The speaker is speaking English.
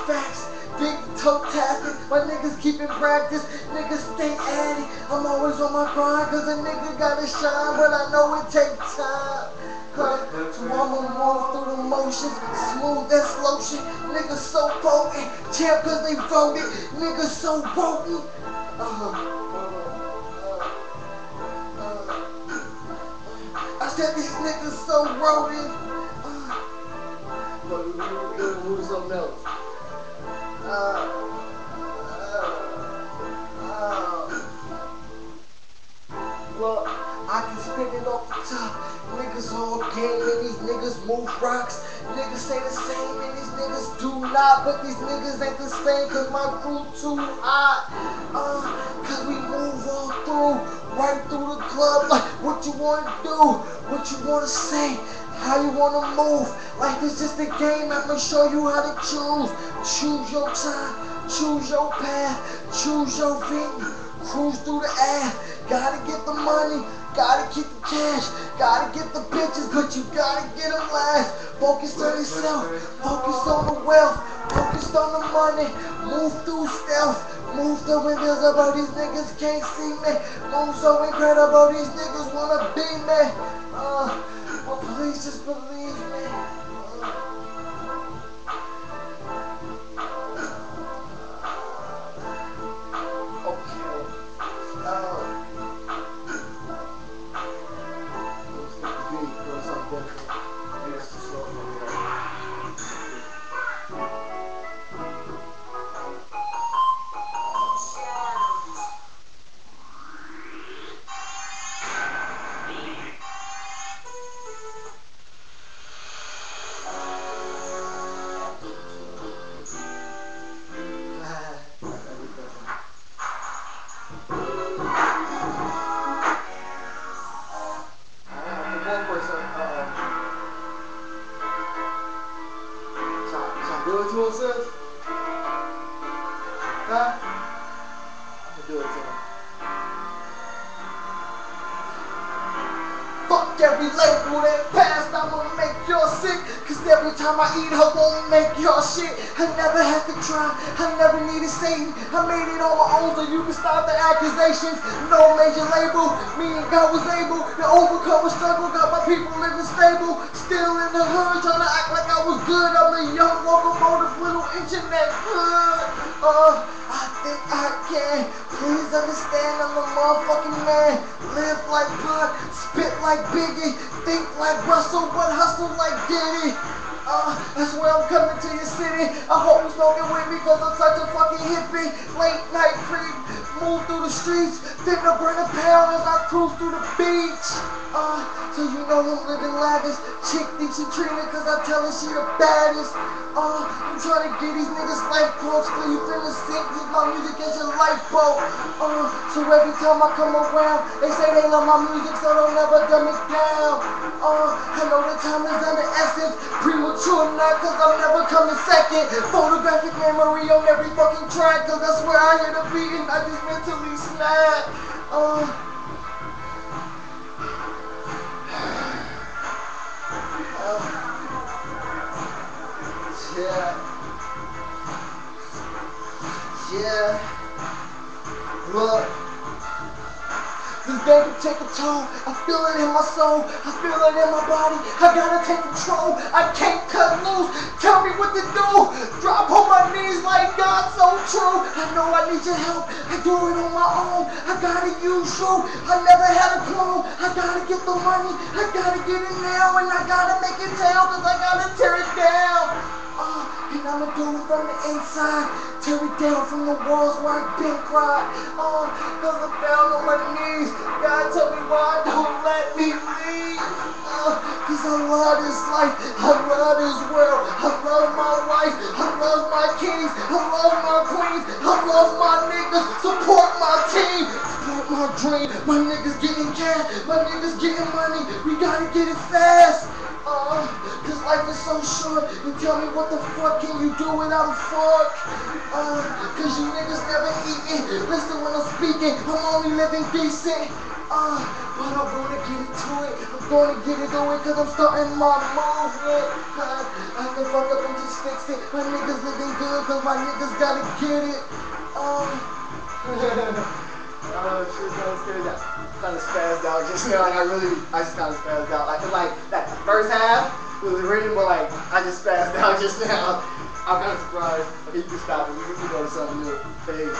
facts. Big toe tapping, my niggas keep in practice, niggas stay at it. I'm always on my grind, cause a nigga gotta shine, but I know it takes time. So I'ma move through the motions, smooth as lotion. Niggas so potent, champ cause they voted. Niggas so potent. I said these niggas so rodent. Who's something else? Look, I can spit it off the top. Niggas all gang and these niggas move rocks. Niggas say the same and these niggas do not. But these niggas ain't the same cause my crew too hot. Cause we move all through, right through the club. Like what you wanna do, what you wanna say, how you wanna move. Like this just a game, I'ma show you how to choose. Choose your time, choose your path, choose your venue. Cruise through the air, gotta get the money, gotta keep the cash, gotta get the bitches, but you gotta get them last. Focus on yourself, focus on the wealth, focus on the money, move through stealth, move so invisible, these niggas can't see me, move so incredible, these niggas wanna be me. Well please just believe me. Do it to him, sis? Huh? I'm gonna do it to him. Fuck every label that passed, I'ma make y'all sick. Cause every time I eat, I won't make y'all shit. I never had to try, I never needed Satan. I made it on my own so you can stop the accusations. No major label, me and God was able to overcome a struggle. Got my people living stable, still in the hood, trying to act like I was good. I'm a young locomotive, little internet hood. I think I can. Please understand I'm the motherfucking man. Live like blood, spit like Biggie, think like Russell, but hustle like Diddy. That's where I'm coming to your city. I hope you smoking with me cause I'm such a fucking hippie. Late night creep, move through the streets, finna burn a pound as I cruise through the beach. So you know I'm living lavish. Chick thinks she treated cause I tell her she the baddest. I'm trying to get these niggas life quotes till you finna sink. Use my music as your lifeboat. So every time I come around, they say they love my music so they'll never dumb it down. I know the time is of the essence. Premature not cause I'm never coming second. Photographic memory on every fucking track cause that's where I hear the beat and I just mentally snap. Yeah. Look. This game can take a toll. I feel it in my soul. I feel it in my body. I gotta take control. I can't cut loose. Tell me what to do. Drop on my knees like God, so true. I know I need your help. I do it on my own. I gotta use you. I never had a clone. I gotta get the money. I gotta get it now. And I gotta make it down cause I gotta tear it down. And I'ma do it from the inside. Tear it down from the walls where I've been cried. Cause I'm down on my knees. God tell me why, don't let me leave. Cause I love this life. I love this world. I love my wife. I love my kings. I love my queens. I love my niggas. Support my team. Support my dream. My niggas getting cash. My niggas getting money. We gotta get it fast. Cause life is so short. You tell me what the fuck can you do without a fuck? Cause you niggas never eating. Listen when I'm speaking, I'm only living decent. But I'm gonna get into it. I'm gonna get into it cause I'm starting my movement. I can fuck up and just fix it. My niggas living good, cause my niggas gotta get it. Shit, that was crazy. I kind of spazzed out just now. Like, I just kind of spazzed out. Like that first half was written, but like, I just spazzed out just now. I'm kind of surprised. Okay, you can stop it. We can go to something new. Peace.